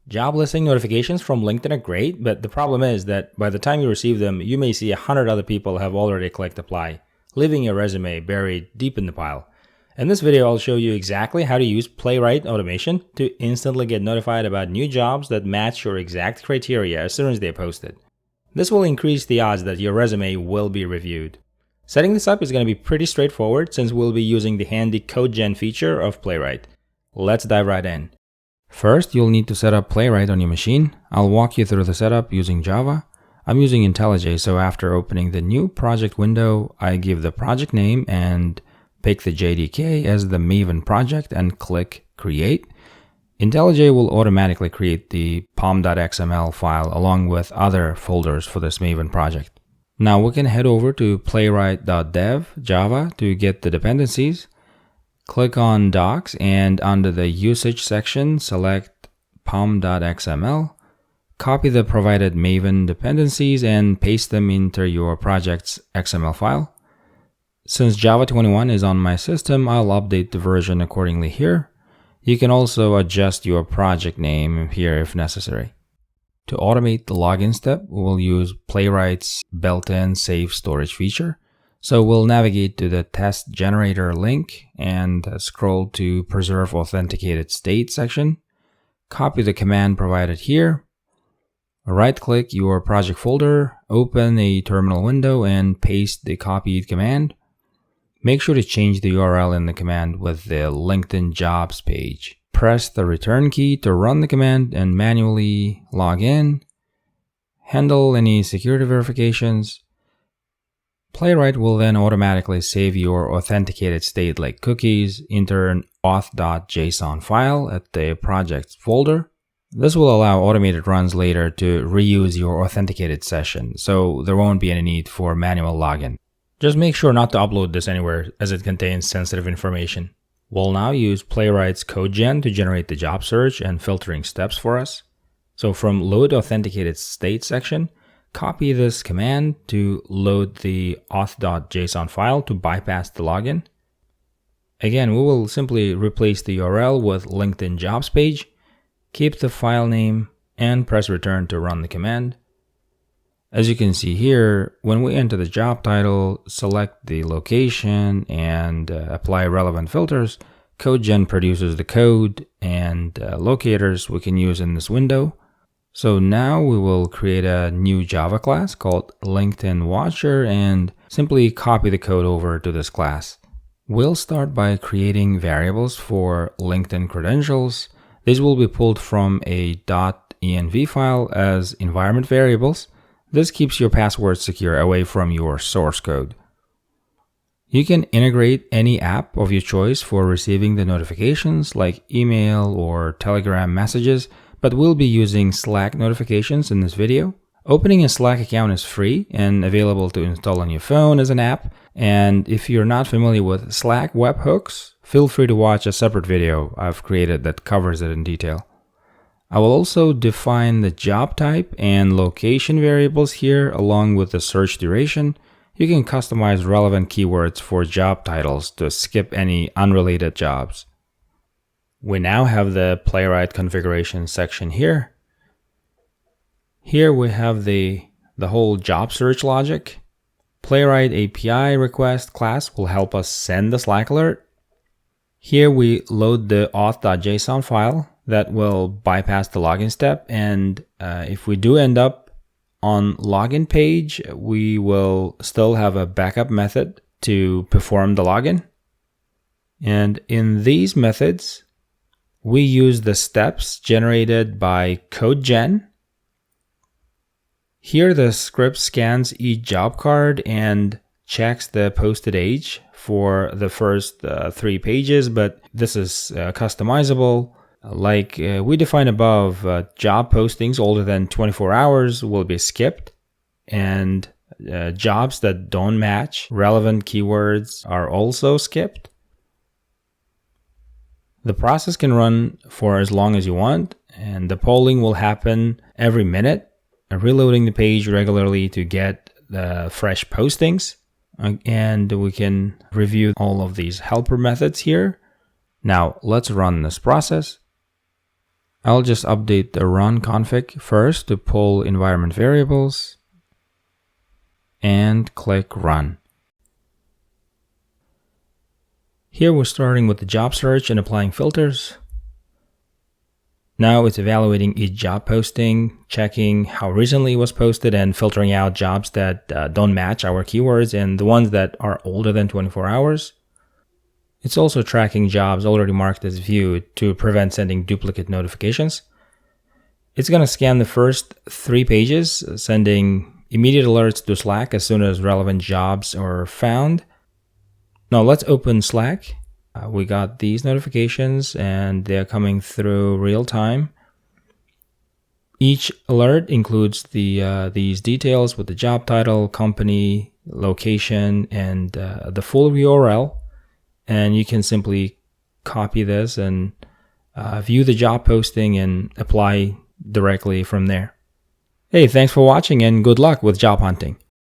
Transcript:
Job listing notifications from LinkedIn are great, but the problem is that by the time you receive them, you may see 100 other people have already clicked apply, leaving your resume buried deep in the pile. In this video, I'll show you exactly how to use Playwright automation to instantly get notified about new jobs that match your exact criteria as soon as they're posted. This will increase the odds that your resume will be reviewed. Setting this up is going to be pretty straightforward since we'll be using the handy code gen feature of Playwright. Let's dive right in. First, you'll need to set up Playwright on your machine. I'll walk you through the setup using Java. I'm using IntelliJ, so after opening the new project window, I give the project name and pick the JDK as the Maven project and click Create. IntelliJ will automatically create the pom.xml file along with other folders for this Maven project. Now we can head over to playwright.dev Java to get the dependencies. Click on Docs and under the Usage section, select pom.xml. Copy the provided Maven dependencies and paste them into your project's XML file. Since Java 21 is on my system, I'll update the version accordingly here. You can also adjust your project name here if necessary. To automate the login step, we'll use Playwright's built-in safe storage feature. So we'll navigate to the test generator link and scroll to preserve authenticated state section. Copy the command provided here. Right-click your project folder, open a terminal window and paste the copied command. Make sure to change the URL in the command with the LinkedIn jobs page. Press the return key to run the command and manually log in. Handle any security verifications. Playwright will then automatically save your authenticated state like cookies into an auth.json file at the project's folder. This will allow automated runs later to reuse your authenticated session, so there won't be any need for manual login. Just make sure not to upload this anywhere as it contains sensitive information. We'll now use Playwright's code gen to generate the job search and filtering steps for us. So from load authenticated state section, copy this command to load the auth.json file to bypass the login. Again, we will simply replace the URL with LinkedIn jobs page, keep the file name, and press return to run the command. As you can see here, when we enter the job title, select the location, and apply relevant filters, CodeGen produces the code and locators we can use in this window. So now we will create a new Java class called LinkedIn Watcher and simply copy the code over to this class. We'll start by creating variables for LinkedIn credentials. These will be pulled from a .env file as environment variables. This keeps your password secure away from your source code. You can integrate any app of your choice for receiving the notifications like email or Telegram messages, but we'll be using Slack notifications in this video. Opening a Slack account is free and available to install on your phone as an app. And if you're not familiar with Slack webhooks, feel free to watch a separate video I've created that covers it in detail. I will also define the job type and location variables here along with the search duration. You can customize relevant keywords for job titles to skip any unrelated jobs. We now have the Playwright configuration section here. Here we have the whole job search logic. Playwright API request class will help us send the Slack alert. Here we load the auth.json file that will bypass the login step, and if we do end up on login page, we will still have a backup method to perform the login. And in these methods, we use the steps generated by CodeGen. Here the script scans each job card and checks the posted age for the first 3 pages, but this is customizable. Like we define above, job postings older than 24 hours will be skipped, and jobs that don't match relevant keywords are also skipped. The process can run for as long as you want, and the polling will happen every minute, reloading the page regularly to get the fresh postings. And we can review all of these helper methods here. Now let's run this process. I'll just update the run config first to pull environment variables and click run. Here we're starting with the job search and applying filters. Now it's evaluating each job posting, checking how recently it was posted, and filtering out jobs that don't match our keywords and the ones that are older than 24 hours. It's also tracking jobs already marked as viewed to prevent sending duplicate notifications. It's going to scan the first 3 pages, sending immediate alerts to Slack as soon as relevant jobs are found. Now let's open Slack. We got these notifications and they're coming through real time. Each alert includes these details with the job title, company, location, and the full URL. And you can simply copy this and view the job posting and apply directly from there. Hey, thanks for watching and good luck with job hunting.